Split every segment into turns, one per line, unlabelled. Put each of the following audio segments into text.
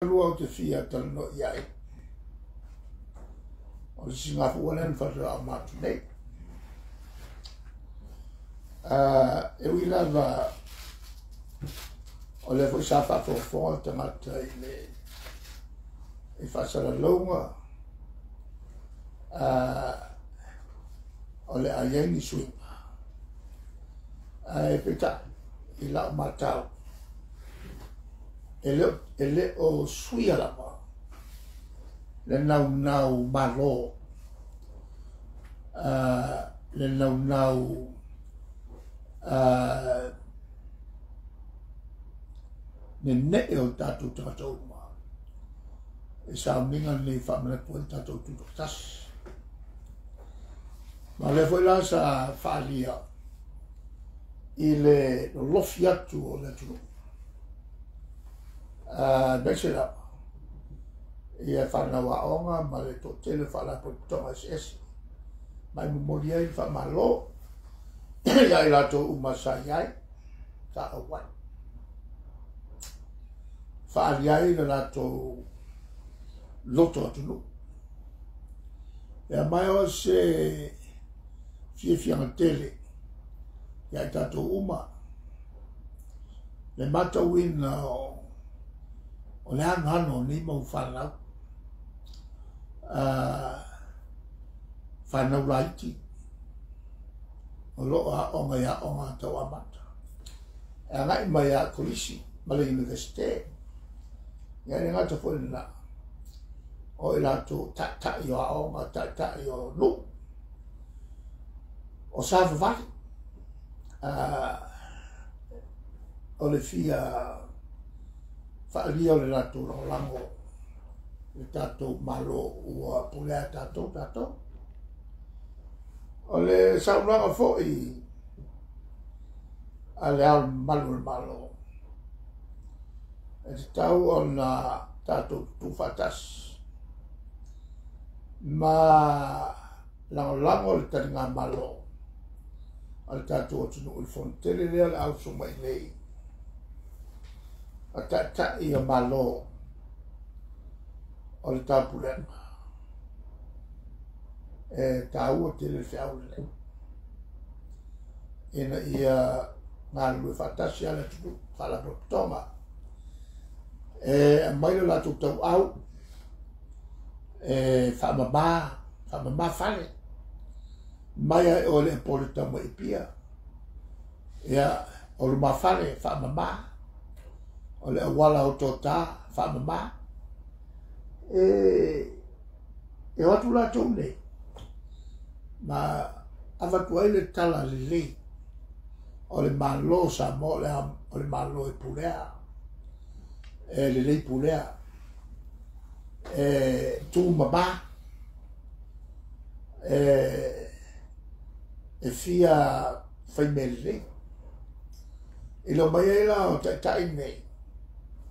Lua o te fia tala no iai. O le singafu alen whatra a matu nei. E wila va o le fo sa fa fo te mata i le i whasara launga. O le aiengi suinga. E pita i la matau. Ele o suia lama. Le nau malo. Le nau ne o tatu tatou ma. E sa minga ni whamana po tatou tutotas. Ma le foi la sa whalia i le lofi atu o le tunu. Besela ia whana wa onga ma le to tele whala po tonga esi mai mumori ai wha malo ia i lato umasa iai ka awai whaali ai le lato loto atunu ia mai o se fianga tele ia i tato uma le mata wina o le hano ni mau whanau. Whanau raiti. O loa onga ia onga tau amata. E ngai mai a kolisi, ma le universite. Ia ni ngata fo na. O i lato ta i o onga, ta i o nu. O sa vavai. O le fia whaalia o le lato lango le tatou malo ua pulea tatou. O le saunanga fo'i a le al malo. E te tau o na tatou tufatas. Ma lango le taringa malo. A le tatou o tunu uli fontele lea le au sumai nei. A ta i a malo o le tapulema. E tau o te le whiaule. Ina ia ngā lue whatasi ala tuku whala protonga. E maile la tau au. E whamama whale. Maia o le politama i pia. Ia o le mawhale whamama. O le awala o tō tā, whamama. E watu la tō nei. Ma awatu ai le tala le le. O le malo sa mo le o le malo e pulea. E le le pulea. E tū mama. E fia whaimele le. E lo mai e la o tai nei.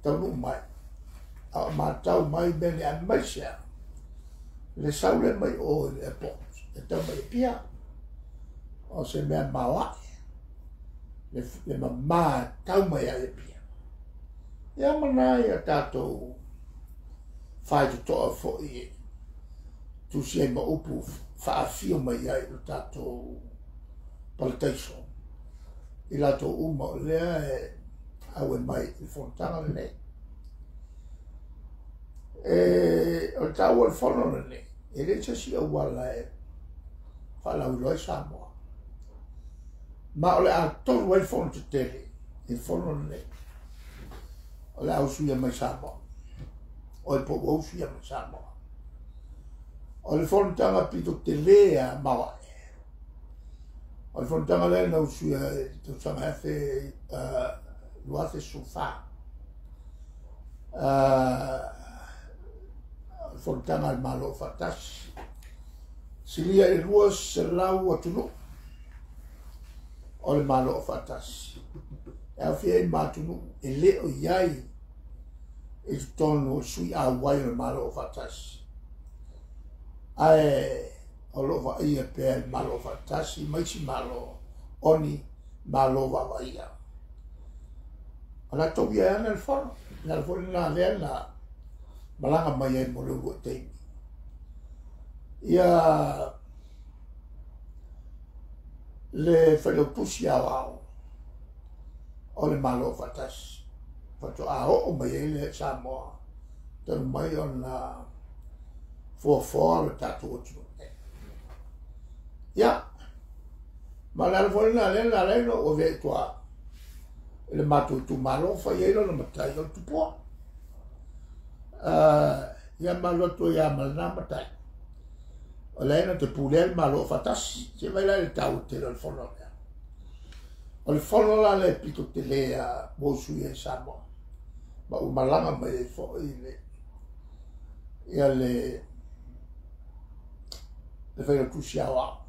Tau mai. A matau mai bene a maisia. Le saule mai o le pot. E tau mai pia. O se mea mawa. Le mamā tau mai a le pia. Ia manai a tātou whai to toa fo i tu se ma upu whaafio mai ai o tātou politician. I lato uma o lea e aue mai i fontanga le nei. O tau al fono le nei. E le tasi au wala e whala uroi Samoa. Ma o le a tonu ai fono te tele. I fono le nei. O le au suia mai Samoa. O le po au suia mai Samoa. O le fono tanga pito te lea mawa e. O le fono tanga lea na usuia to tanga efe luate sofa. Fontana al malo fatas. Silia e lua se lau atunu. O le malo fatas. E a fia i matunu e leo iai e tonu sui a wai o le malo fatas. Ae o lo va ia pe malo fatas i maisi malo oni malo va vaia. Ala tobia ana el fono. Na el fono na lea na malanga mai e mo lu te ia le felo pusi ao o le malo fatas fato a o mai e le Samoa te mai ona for le tatu ia ma la volna le no o ve toi le matu tu malo fa ye lo matai o tu po ia malo to ia malna matai o le no te pule malo fatas se vai la le tau te lo fono o le fono la le pito te le a mo su ye Samoa ma o malanga mai fo ile ia le fai tu siawa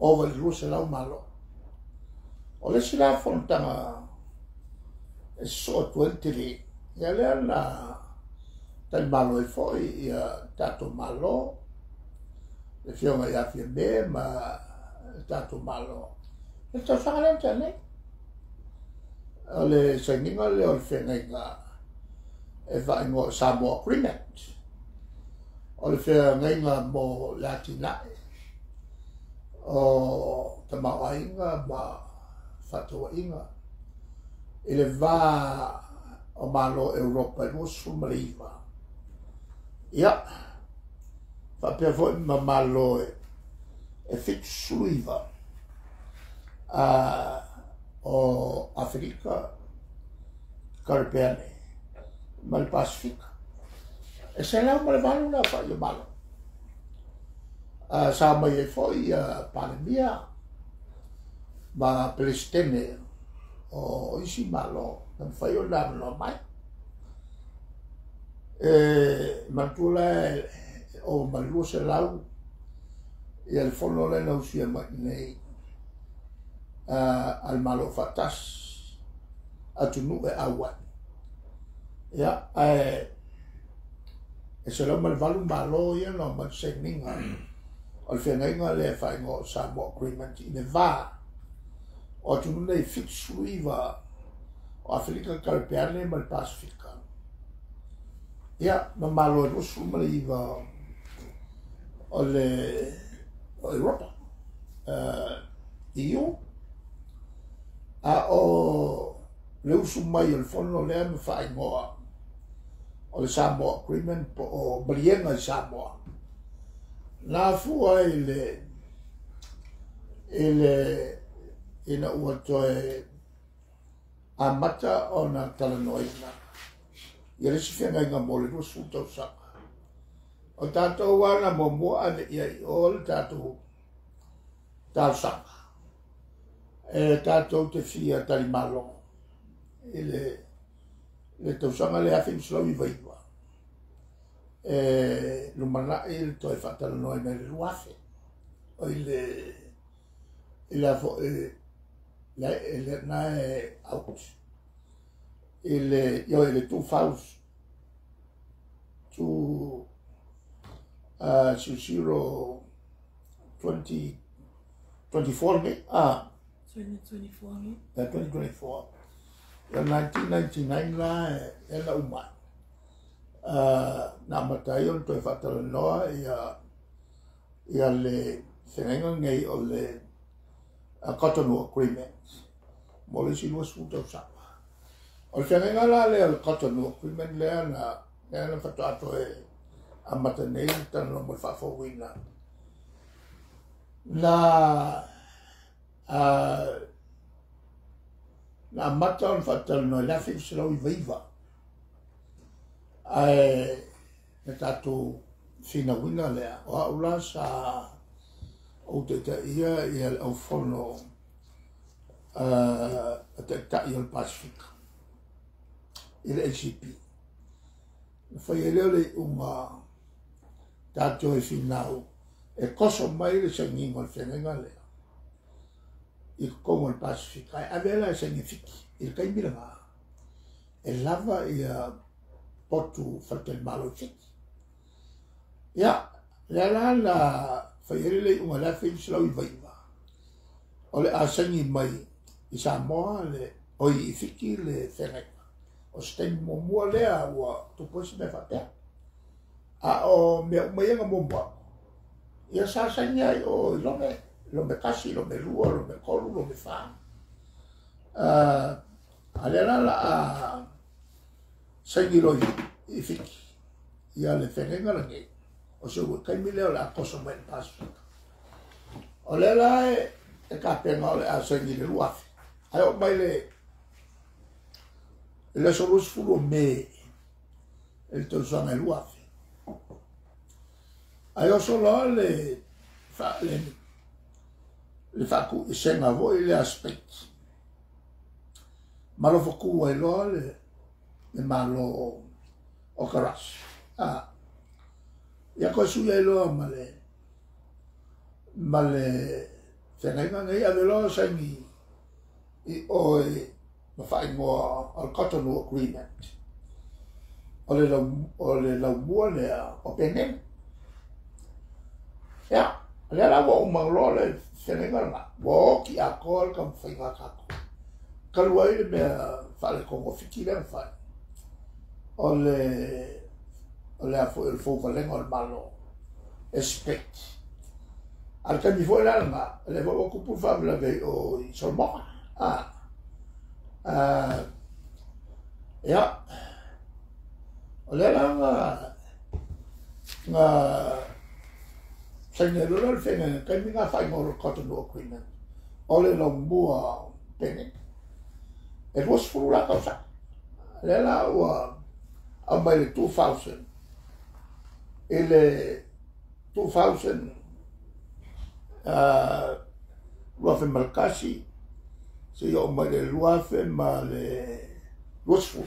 over the rules lau malo o le sila fontanga e so tuentili ia le na tal malo e foi ia tato malo le fiona ia fia me ma tato malo e tau sangalenta ne o le saninga le o le whenga e vai ngo Samoa Agreement o le whenga mo Latinae o tamawainga ma fatoainga ele va o malo Europa no sumariva ia fa per voi ma malo e fixuiva o Africa Caribbeane ma il Pacifico e se la ma le malo na fa io malo sa mai e foi pandemia ma Palestine o isi malo non fai o la no mai ma tu la o malu se lau e il fono le no sia mai nei al malo fatas atunu e awan ya e se lo mal valu malo ia no ma se ninga o whenga le whai ngō Samoa Agreement i ne wā o tunu nei fixuiva o Afrika Caribbeane ma le Pasifika. Ia, ma malo e rosu ma le iwa o Europa. EU. A o le usu mai o le fono lea me whai ngō o le Samoa Agreement po o Brienga i Samoa. La fua ina ua toe a mata o na talanoina. Ia resi whenga inga mole no sutau saka. O tātou wana mo mua ane ia i o le tātou tāu saka. E tātou te fia tali malo. Le tausanga le awhi mslau i vaiwa. Lumana il toi fatalo noi nel ruafe o il na out io il tu faus tu 2024 me
2024 me
2024 1999 la la umma na matai on toi fatalo noa ia le whenenga ngei o le Cotonou Agreement mo le si lua suta o sapa o le whenenga la le o Cotonou Agreement lea na whatato e a matanei tano mo le whawhawina na mata on fatalo noa la whiwsilau i vaiva na tātou whina lea o aula sa o te ia au whono te tai o Pasifika i le ACP na whai e leo le unga tātou e whinau e koso mai le sangingo le whenenga lea i kongo le Pasifika e avela e sangi whiki i le kaimilanga e lava i potu fatel malo fiki. Ya, la whaiere unga la whi slau i vaiva. O le asangi mai i Samoa le oi i fiki le whenenga. O steng mo mua lea ua tuposi me whatea. a o me mai nga mo ba ia sa sa nya o lo me kasi lo me lua lo me kolu lo me fa alera la sai lo i fiki ia le fenenga la nge o se wo kai mile la koso mai passport o le la e ka pena o le a sai le lua ai o mai le solos fulo me el to sa me lua ai o solo le fa ku se na vo le aspect malo foku e lo le malo o karas ia ko su e lo male tenga ngai ave lo sai mi o ma fai mo al Cotonou Agreement o le la buone o penen ya le la wo manglo le tenga na wo ki a kol kam fai ga ka kalwai me fale ko fiki le fai ole a fo il fo vale ngol malo expect al que mi fue la le voy a ocupar fabla de o solmo ya ole la nga señor el fene que mi nga fai ngol Cotonou Agreement ole lo bua pene it was for la cosa le la a mai 2000 ele 2000 Ruafe Malkasi se yo mai le Ruafe ma le Rosford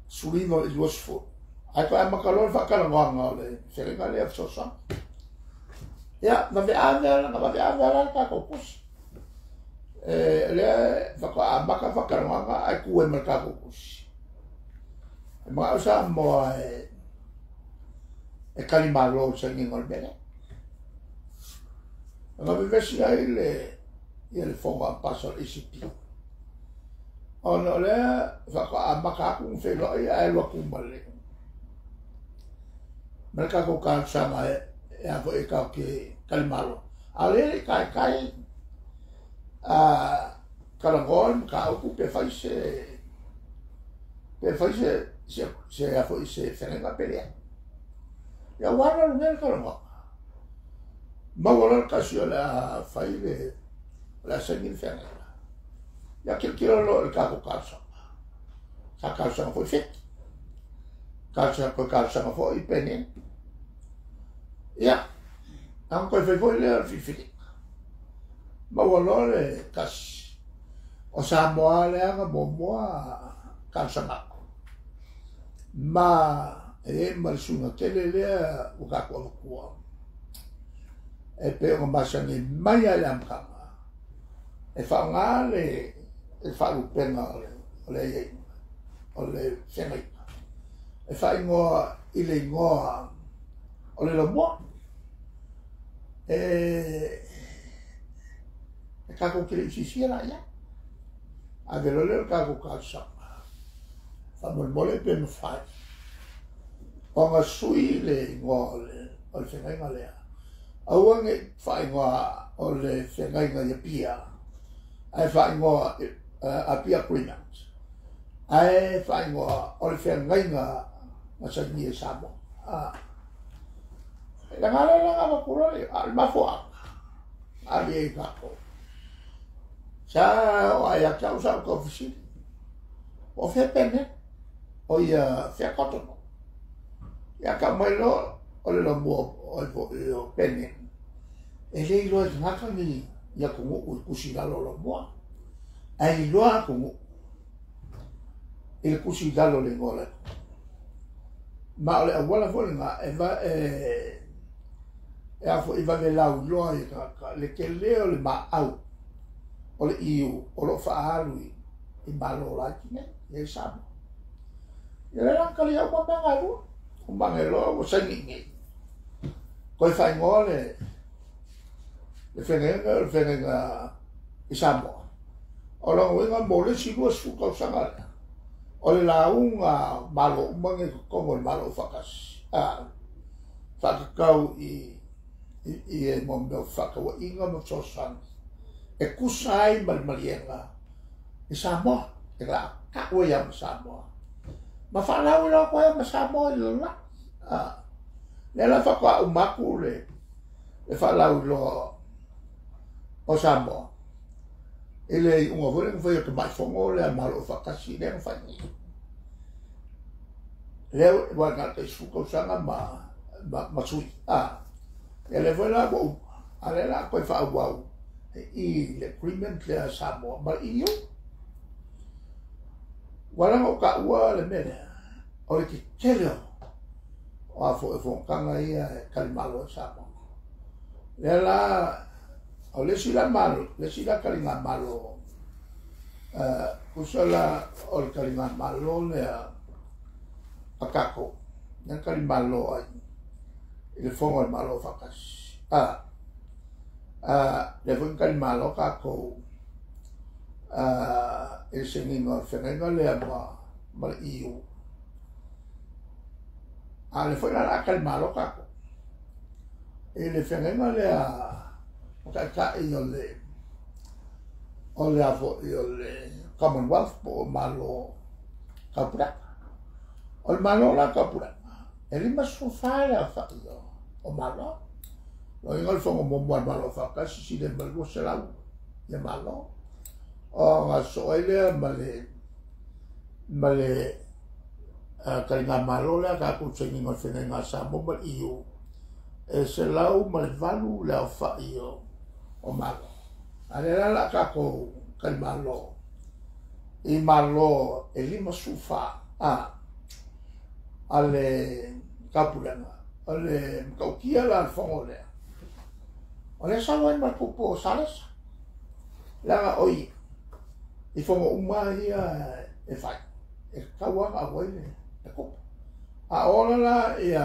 Sulino is Rosford ai ko ama kalor fa kala nganga le serenga le afsosa ya va ve ave ka ko pus le fa ko ama ka fa kala nganga ai ku e mercado pus ma sa mo e kalimalo sa ngol bene ma vivessi il fonga passo ICP ono le fa ko amaka ku fe lo ia lo ku male mereka ko kan sama ya ko e ka ke kalimalo ale kai kalangol ka ku pe faise se a foi se fenga pelea ya wala no nel kalangol ma wala kasio la fai la segin fenga ya que quiero lo el capo calza sa calza foi fit calza foi pene ya anche foi le fit ma wala le kas o sa mo le anga mo calza ma mal sunga tele le o capo ko e pe o masani mai ale amkama e fa ngale e fa lu pena ole senai e fa ingoa ile ingoa ole lo mo e kako kile sisiera ya avelo le kako kalsa fa mole pe no fa o nga sui le ngole ole senai ngale awange fa ingoa ole senai ngale pia ai fa ingoa a pia agreement ai fa ingoa ole senai ngale masa ni sabo la ngala ko al mafua ali kako sa o ai ka usa ko fisi o fe pene o ia fe Cotonou ya ka mai lo ole lo mo o pene ele lo ngaka ni ya ko o kusigalo lo mo ai lo ko il kusigalo le ngole ma ole wala volna e va e a fo i va le lau lo e ka le ke leo le ma au o le iu o lo fa alui i malo la kine e sa e le ranka le au ma nga lu o mangelo o sangi ko fa ngole le fenenga i sa mo o lo wenga mo le si go su ko sa ngala o le launga malo umange kongo le malo fakas whakakau i e mo meo whakawa inga mo sosan e kusai malmalienga i Samoa e la kakwa ia ma Samoa ma whanau ila koe ma Samoa i lola le la whakwa umaku le whanau lo o Samoa ele unga vore ngwhai o te mai whongo le malo whakasi le ngwhai leo waka te suko sanga ma sui ele foi lá bom ale lá coi fa uau e le agreement le Samoa ma iyo wala o ka ua le mene o le tele o afo e fon kanga ia kalimalo Samoa le la o le sila malo le sila kalinga malo kusala o le kalinga malo le akako yang kalimalo ai il fongo il malo fakas le fun kalimalo kako il sengingo fenengo le ma iu le fun la kalimalo kako il fenengo le ka io le o le avo io le Commonwealth po malo kapura o malo la kapura ele mas fala falo o malo lo ingol fongo mo malo fa kasi si del balgo sela le malo o ngaso ele male kalinga malo la ka ku tsengi ngol fene nga sa mo ba iyo e selau mal valu la fa iyo o malo ale la ka ko kalmalo i malo ele mas fa ale kapulanga ale kaukia la fongole ole sawan mal pupo salas la oi i fongo umaya e fai e kawa abuele e ko ola la ia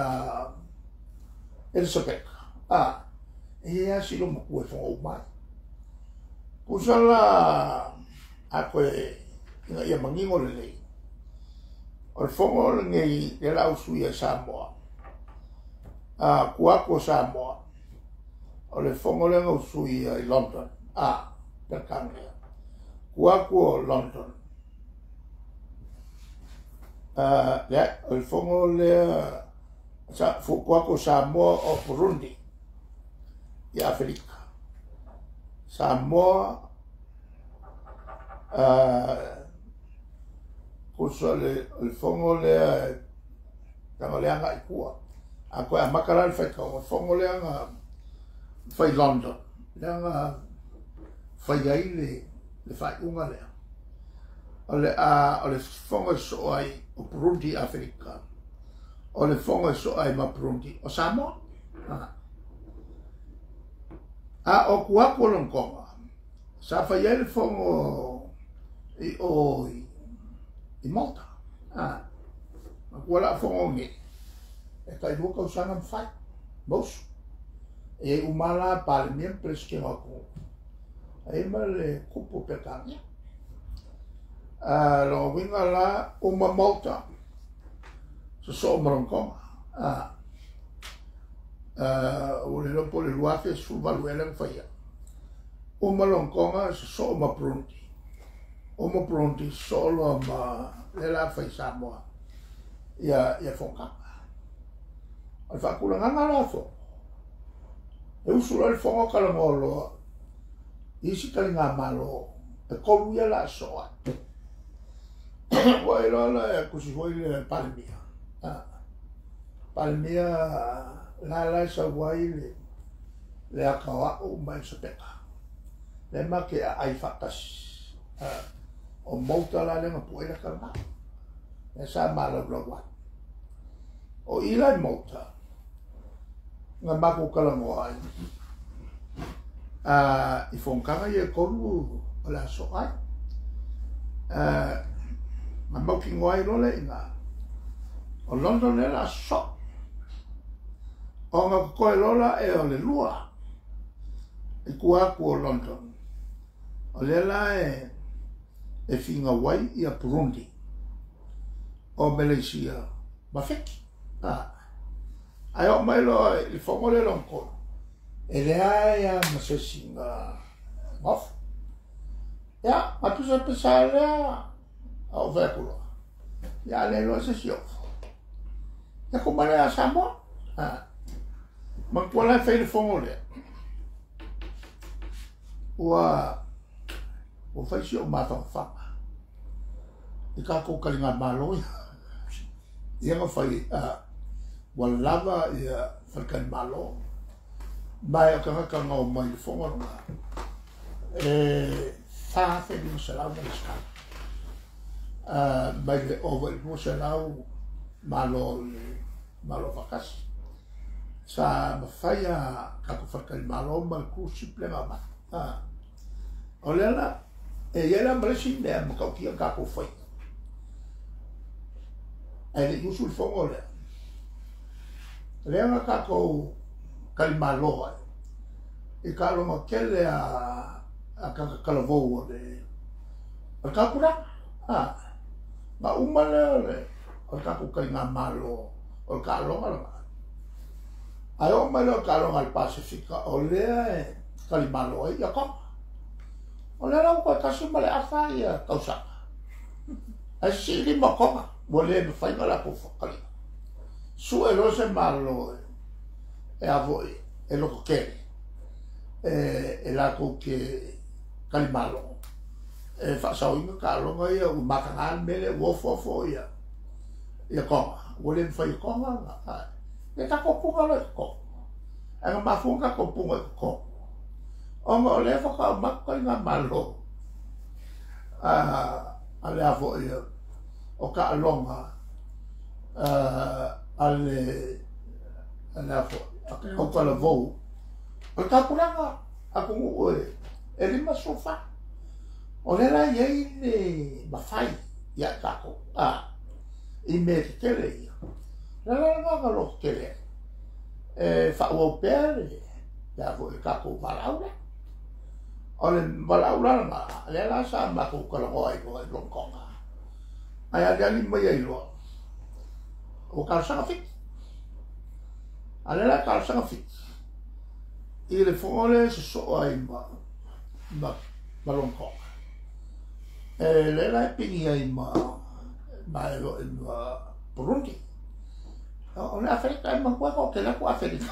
el sopek ia silo mo ko fongo umaya kusala ako ia mangingo le o fongo ngai e la usuia Samoa kuako Samoa o le fongo le usuia i London per cambia kuako London o le fongo le kuako Samoa o Burundi i Afrika Samoa kuso le fongo le tanga le anga ikua a koe a makara le whai kaunga fongo le anga whai London le anga whai ai le whai unga lea o le fongo so ai o Burundi Afrika o le fongo so ai ma Burundi o Samoa o kuako longkonga sa whai ai le fongo i Malta wala fongo nge e kai luka usanga mfai mos e umala palmiem preske ngako e male kupo petania lo winga la uma Malta so mronko o le lopo le luafe su valuele fai uma lonkonga so ma Burundi uma Burundi solo ma le la fai Samoa ia fonga al fa kulanga la fo e usura le fonga kala ngolo isi kalinga malo e kolu ia la soa wa la kusi foi le palmia la sa wai le akawa o mai sepeka le ma ke ai fakas o mauta la le ngapuela kalma e sa malo blowa o ila mauta nga mako kalango ai i fonkanga ye kolu o la so ai nga mauki ngoai role inga o London le la so o nga koe lola e o le lua e kuaku o London o le la e finga wai i a Burundi o Malaysia ma feki ai o mai lo il fongo le lonko e le ai ma se singa off ya ma tu se pensare o vekulo ya le lo se sio ya come le a samo ma qual è il fongo le o fai sio ma fa i ka ko kalinga malo ia nga fai walava ia falkan malo mai o ka nga o mai fonga fa fe di salau na ska mai le over no salau malo vakas sa fai ka ko falkan malo mal ku simple ma olela e ia la mresin de ma ka ko fai ele usu il fongo le nga kako kalimaloa e kalo ma kele a kalavo de al kakura ma umale al kako kalinga malo al kalo ngala ayo malo kalo ngal Pasifika ole kalimaloa ya ko ole ra ko kasi male afa ya kausa asili makoma boleh fai ngala ko fakali su elo se malo e avoi e lo che e la ko che kalimalo e fa sa o kalo ngai o makangan mele wo fo ya ko boleh fai ko nga e ta ko punga lo ko e ma funga ko punga ko o mo le fa ka makoi nga malo ale avoi o ka alonga ale o ka la vou o ka puranga aku o ele ma sofa o le la ye ne mafai ya ka ko i me tele la lo tele fa o pere ya vo ka ko valaula o le valaula ma le la sa ma ko ka lo ai ko lo konga ai ada lima ya ilo o kalsanga fit ala kalsanga fit ile fole so ai ma longko le la pini ai ma lo in Burundi on Afrika ma ko ke la ko Afrika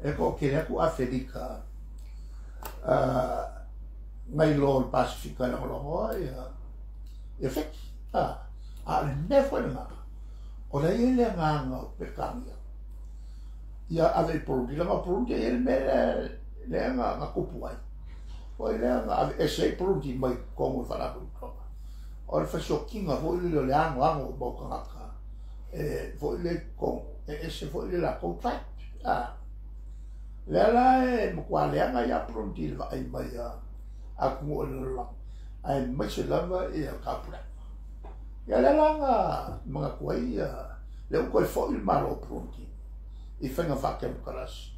e ko ke la ko Afrika mai lo Pasifika lo e fek ale ne foi nga o le ile nga pe cambia ia ave por ele me le nga kupuai o le nga e sei por mai como fala por o le faso kinga foi le ango bo ka foi le con e se foi le la contract le la mo kwa le nga ya por vai mai a como le ai mai se lava e a kapura ya la nga mga kuai le ko fo il malo pronti e fa nga fakke karas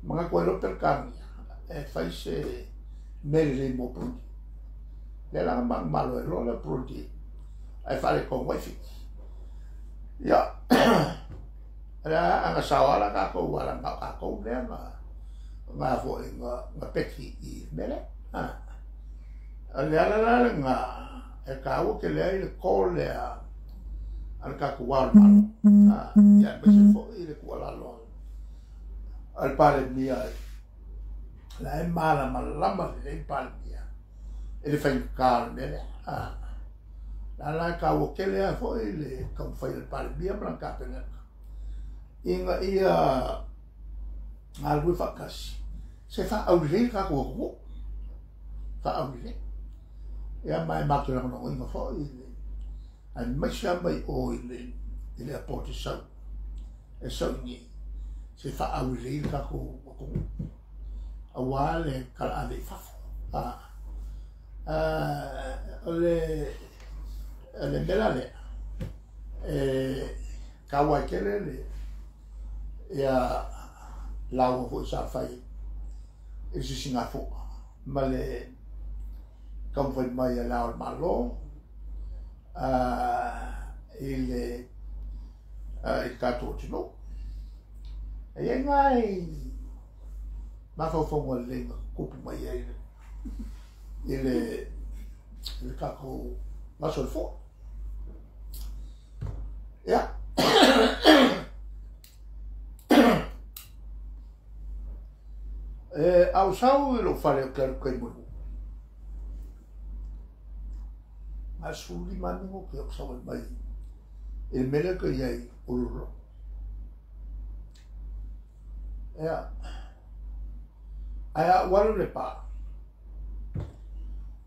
mga kuai lo per carnia e fai se mele mo pronti le la mang malo e lo pronti ai fa le con wifi ya la anga sawala ka ko wala ka ko le nga fo nga peki i mele ala nga e ka o ke le le al ka ku wal ya be se fo ile ku ala lo al pare mia la e mala malama le pare mia e le fai ka le la ka o ke le fo ile ka fai le pare mia blanca pena inga ia al wi fakas se fa au le ka ko fa au le ya mai makura no inga fo ile ai mai mai o ile a porte sau e sau ni se fa au le ka ko awale kala ave fa le bela le kawa kele ya lawa fo sa fai e si Singapore male kam foi mai la malo il kato tino e ngai ma fo mo le kupu mai il kako ma sol fo ya au sau lo fare o kai mo ma suli manu ke o sau mai il mele que yai ururo ya aya walu le pa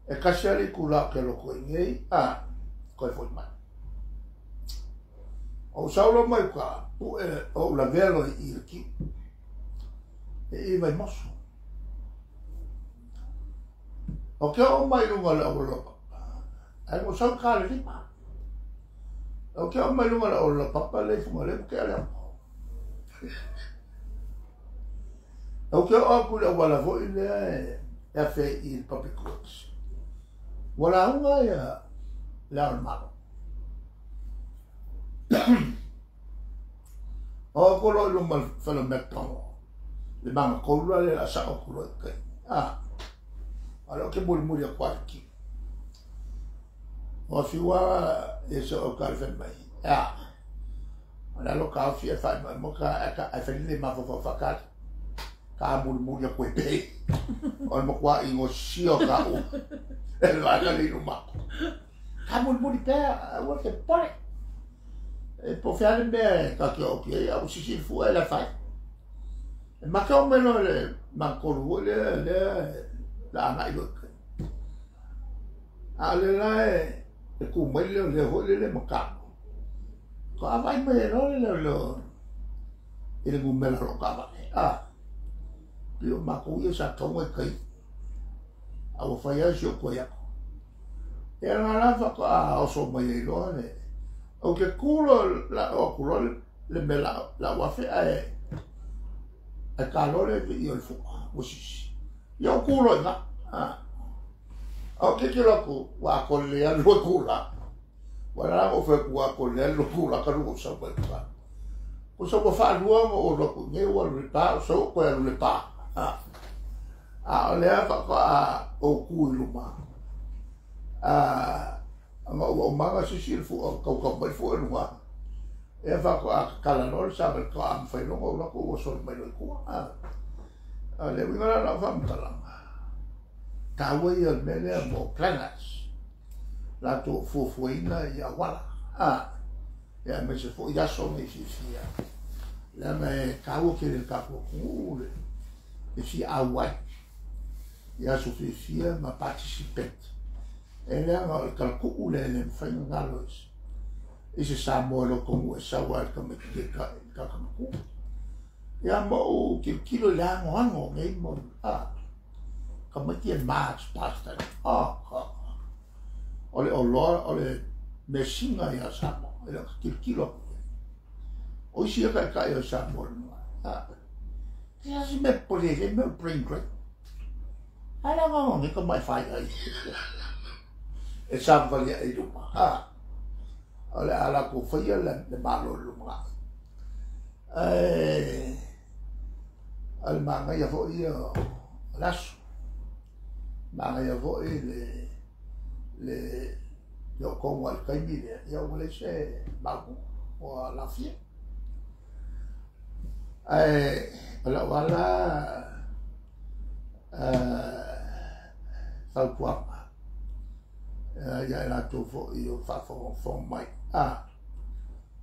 e kasiari kula ke lo ko ngai ko foi mai o saulo mai ka o la velo i ki e vai mosso o ke o mai lunga la o lo ai mo sau ka le pa o ke o mai lunga la o lo papa le fu le ke ala o ke o ku la wala vo ile e fe il public works wala unga ya la malo o ko lo lo mal fa lo metto le bang ko lo le la sa ko lo ke alors que bol muri kwa ki o fiwa e so ka fe mai ala lo ka fi fa mo ka fa le ma fa ka ka bol muri ko pe o mo kwa i ngo sio ka o e la ka le no ma ka bol muri pe o ke pare e po fiare me ka ke o ke a si fu e la fa ma ka o me no le ma ko le la mai lo ale la e ku me le ho le mo ka ko vai me lo ele ku me lo ka ba pio ma ku ye sa to mo kai a o fa ya jo ko ya e la fa ko o so me lo ne o ke kulo la o kulo le me la wa fe e calore io il fuoco così io culo na o che lo cu wa con le allo cula guarda o fe con le allo cula che non so quel fa o so può fare l'uomo o lo cu ne o lo pa so quello le pa le fa qua o cu lo ma o ma si il fu o co fu lo ma e fa qua cala non sa per qua fa non lo cu so me lo cu le vengono la famta tawa ia mele mo planas la to fufuina ia wala ia me se fo ia so me fia la me kawo ke le kapo kule e si awai ia so fia ma participant ele nga el kalku ule le fai ngalos e se sa mo lo como esa wa como que ka ku ia mo ke kilo la ngo ngai mo como que mais pasta ole messinga ya samo ele kilo o si ka ya samo si me pole me bring great ala ngo me como mai fai ai e sa valia e do ole ala ko foi le malo lo ma al manga ya foi lasso ma ya voi io con qualche video io volesse babu o la fie la wala fa qua ya la tu fo io fa fo mai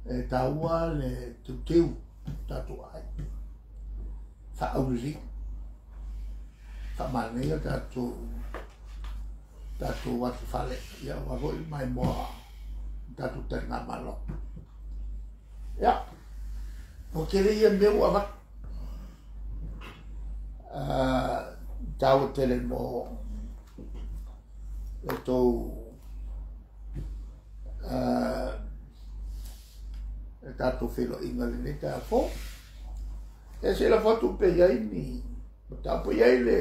e taua le tu teu tatuai fa auzi fa mania tatu wat fale ya wa voi mai mo tatu terna malo ya o que le ia meu ava tau tele mo to tatu filo ingalini ta fo e se la foto pe ia ni ta po ia le